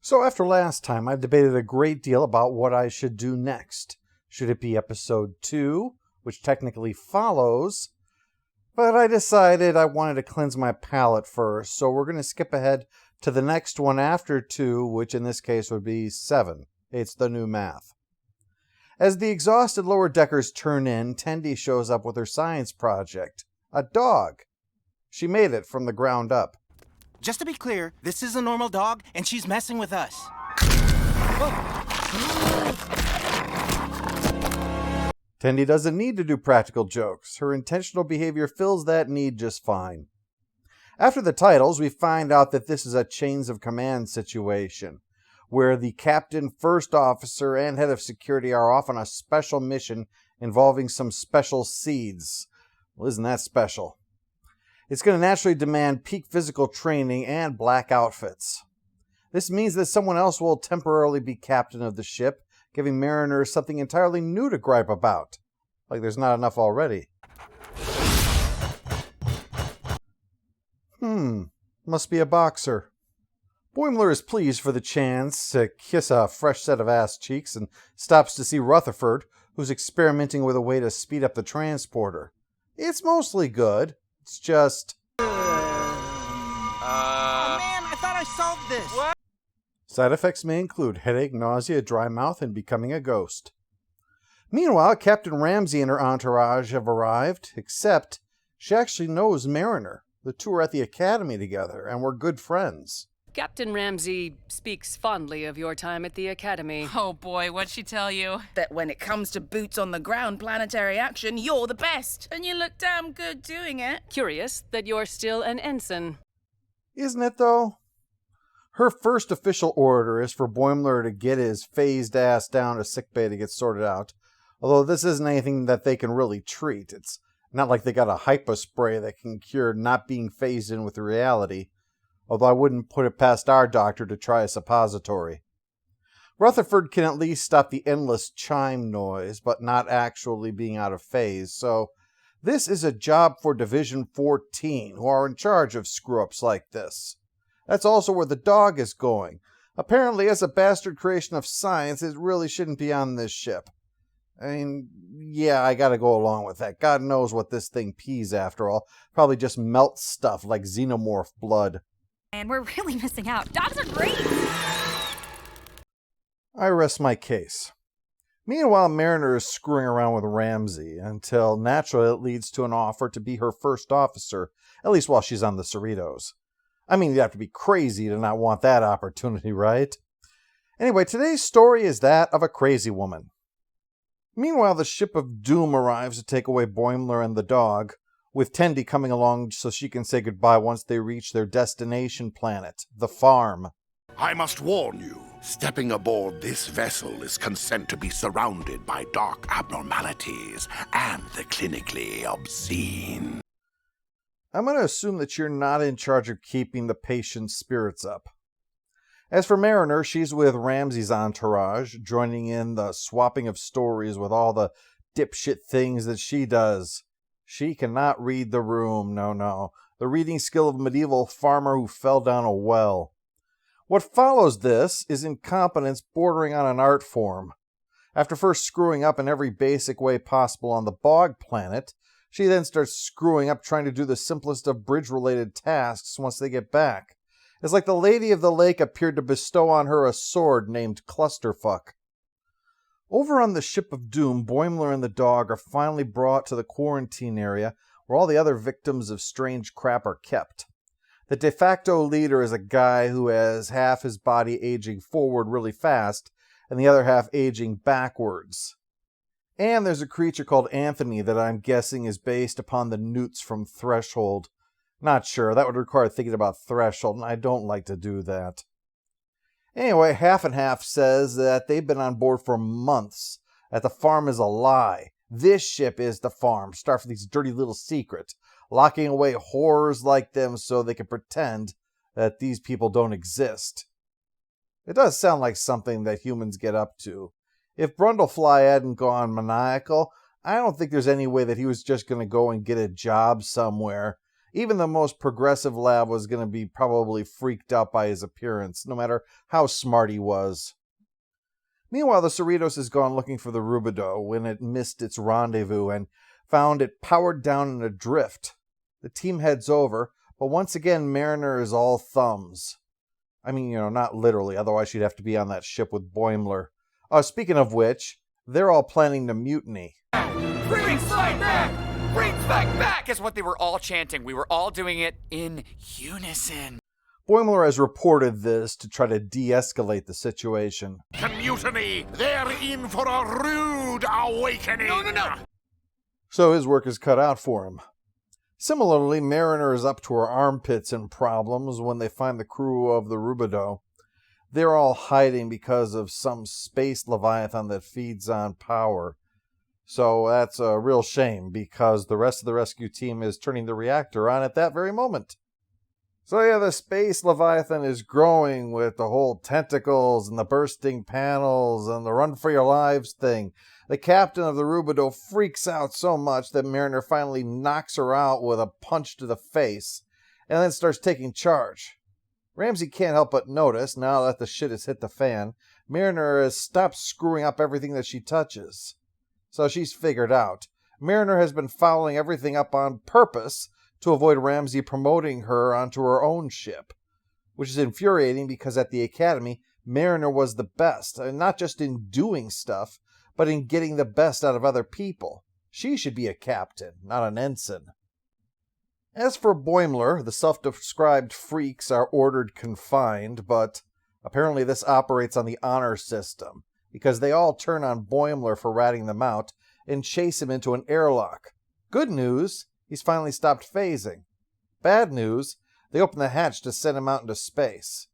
So after last time, I've debated a great deal about what I should do next. Should it be episode 2, which technically follows? But I decided I wanted to cleanse my palate first, so we're going to skip ahead to the next one after 2, which in this case would be 7. It's the new math. As the exhausted lower deckers turn in, Tendi shows up with her science project. A dog. She made it from the ground up. Just to be clear, this is a normal dog, and she's messing with us. Tendi doesn't need to do practical jokes. Her intentional behavior fills that need just fine. After the titles, we find out that this is a chains of command situation, where the captain, first officer, and head of security are off on a special mission involving some special seeds. Well, isn't that special? It's going to naturally demand peak physical training and black outfits. This means that someone else will temporarily be captain of the ship, giving mariners something entirely new to gripe about. Like there's not enough already. Must be a boxer. Boimler is pleased for the chance to kiss a fresh set of ass cheeks and stops to see Rutherford, who's experimenting with a way to speed up the transporter. It's mostly good. It's just... Oh man, I thought I solved this! What? Side effects may include headache, nausea, dry mouth, and becoming a ghost. Meanwhile, Captain Ramsay and her entourage have arrived, except she actually knows Mariner. The two are at the academy together, and were good friends. Captain Ramsay speaks fondly of your time at the Academy. Oh boy, what'd she tell you? That when it comes to boots on the ground planetary action, you're the best. And you look damn good doing it. Curious that you're still an ensign. Isn't it, though? Her first official order is for Boimler to get his phased ass down to sickbay to get sorted out. Although this isn't anything that they can really treat. It's not like they got a hypospray that can cure not being phased in with reality. Although I wouldn't put it past our doctor to try a suppository. Rutherford can at least stop the endless chime noise, but not actually being out of phase, so this is a job for Division 14, who are in charge of screw-ups like this. That's also where the dog is going. Apparently, as a bastard creation of science, it really shouldn't be on this ship. I mean, yeah, I gotta go along with that. God knows what this thing pees after all. Probably just melts stuff like xenomorph blood. And we're really missing out. Dogs are great! I rest my case. Meanwhile, Mariner is screwing around with Ramsay, until naturally it leads to an offer to be her first officer, at least while she's on the Cerritos. I mean, you'd have to be crazy to not want that opportunity, right? Anyway, today's story is that of a crazy woman. Meanwhile, the ship of doom arrives to take away Boimler and the dog, with Tendi coming along so she can say goodbye once they reach their destination planet, the farm. I must warn you, stepping aboard this vessel is consent to be surrounded by dark abnormalities and the clinically obscene. I'm going to assume that you're not in charge of keeping the patient's spirits up. As for Mariner, she's with Ramsay's entourage, joining in the swapping of stories with all the dipshit things that she does. She cannot read the room, no. The reading skill of a medieval farmer who fell down a well. What follows this is incompetence bordering on an art form. After first screwing up in every basic way possible on the bog planet, she then starts screwing up trying to do the simplest of bridge-related tasks once they get back. It's like the Lady of the Lake appeared to bestow on her a sword named Clusterfuck. Over on the ship of doom, Boimler and the dog are finally brought to the quarantine area where all the other victims of strange crap are kept. The de facto leader is a guy who has half his body aging forward really fast and the other half aging backwards. And there's a creature called Anthony that I'm guessing is based upon the newts from Threshold. Not sure, that would require thinking about Threshold, and I don't like to do that. Anyway, Half and Half says that they've been on board for months, that the farm is a lie. This ship is the farm, Starfleet's dirty little secret, locking away horrors like them so they can pretend that these people don't exist. It does sound like something that humans get up to. If Brundlefly hadn't gone maniacal, I don't think there's any way that he was just going to go and get a job somewhere Even the most progressive lab was going to be probably freaked out by his appearance, no matter how smart he was. Meanwhile, the Cerritos has gone looking for the Rubidoux when it missed its rendezvous and found it powered down in a drift. The team heads over, but once again, Mariner is all thumbs. I mean, not literally, otherwise she'd have to be on that ship with Boimler. Speaking of which, they're all planning to mutiny. Bring Spike back! Bring Spike back! Is what they were all chanting. We were all doing it in unison. Boimler has reported this to try to de-escalate the situation. Mutiny! They're in for a rude awakening! No! So his work is cut out for him. Similarly, Mariner is up to her armpits in problems when they find the crew of the Rubidoux. They're all hiding because of some space Leviathan that feeds on power. So that's a real shame, because the rest of the rescue team is turning the reactor on at that very moment. So yeah, the space Leviathan is growing with the whole tentacles and the bursting panels and the run for your lives thing. The captain of the Rubidoux freaks out so much that Mariner finally knocks her out with a punch to the face and then starts taking charge. Ramsay can't help but notice, now that the shit has hit the fan, Mariner has stopped screwing up everything that she touches. So she's figured out. Mariner has been following everything up on purpose to avoid Ramsay promoting her onto her own ship, which is infuriating because at the Academy, Mariner was the best, and not just in doing stuff, but in getting the best out of other people. She should be a captain, not an ensign. As for Boimler, the self-described freaks are ordered confined, but apparently this operates on the honor system, because they all turn on Boimler for ratting them out and chase him into an airlock. Good news, he's finally stopped phasing. Bad news, they open the hatch to send him out into space.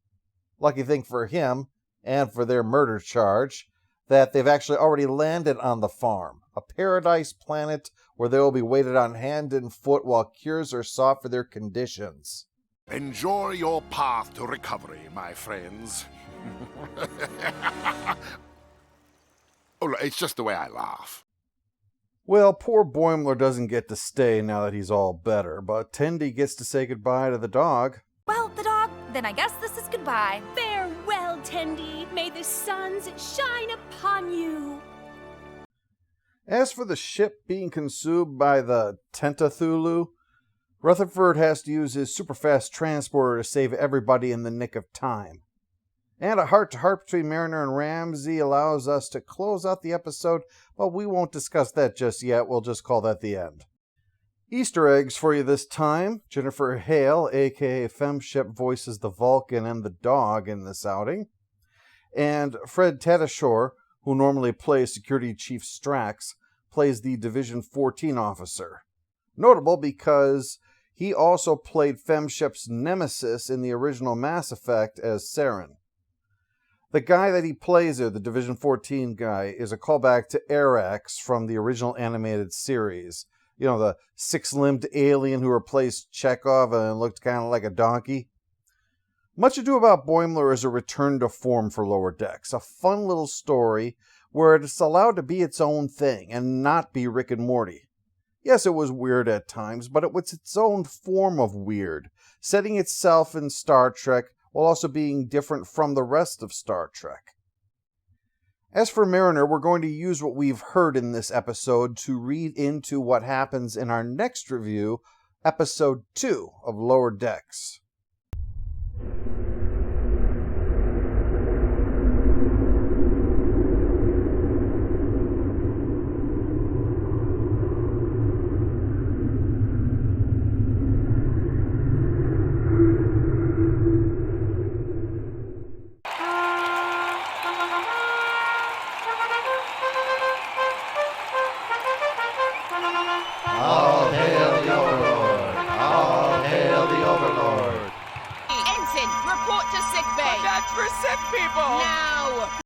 Lucky thing for him, and for their murder charge, that they've actually already landed on the farm, a paradise planet where they will be waited on hand and foot while cures are sought for their conditions. Enjoy your path to recovery, my friends. Oh, look, it's just the way I laugh. Well, poor Boimler doesn't get to stay now that he's all better, but Tendi gets to say goodbye to the dog. Well, the dog, then I guess this is goodbye. Farewell, Tendi. May the suns shine upon you. As for the ship being consumed by the Tentathulu, Rutherford has to use his superfast transporter to save everybody in the nick of time. And a heart-to-heart between Mariner and Ramsay allows us to close out the episode, but we won't discuss that just yet. We'll just call that the end. Easter eggs for you this time. Jennifer Hale, a.k.a. Femship, voices the Vulcan and the dog in this outing. And Fred Tatasciore, who normally plays Security Chief Strax, plays the Division 14 officer. Notable because he also played Femship's nemesis in the original Mass Effect as Saren. The guy that he plays there, the Division 14 guy, is a callback to Arax from the original animated series. You know, the six-limbed alien who replaced Chekhov and looked kind of like a donkey. Much Ado About Boimler is a return to form for Lower Decks, a fun little story where it's allowed to be its own thing and not be Rick and Morty. Yes, it was weird at times, but it was its own form of weird, setting itself in Star Trek while also being different from the rest of Star Trek. As for Mariner, we're going to use what we've heard in this episode to read into what happens in our next review, Episode 2 of Lower Decks. All hail the Overlord! All hail the Overlord! Ensign, report to sickbay. That's for sick people! Now!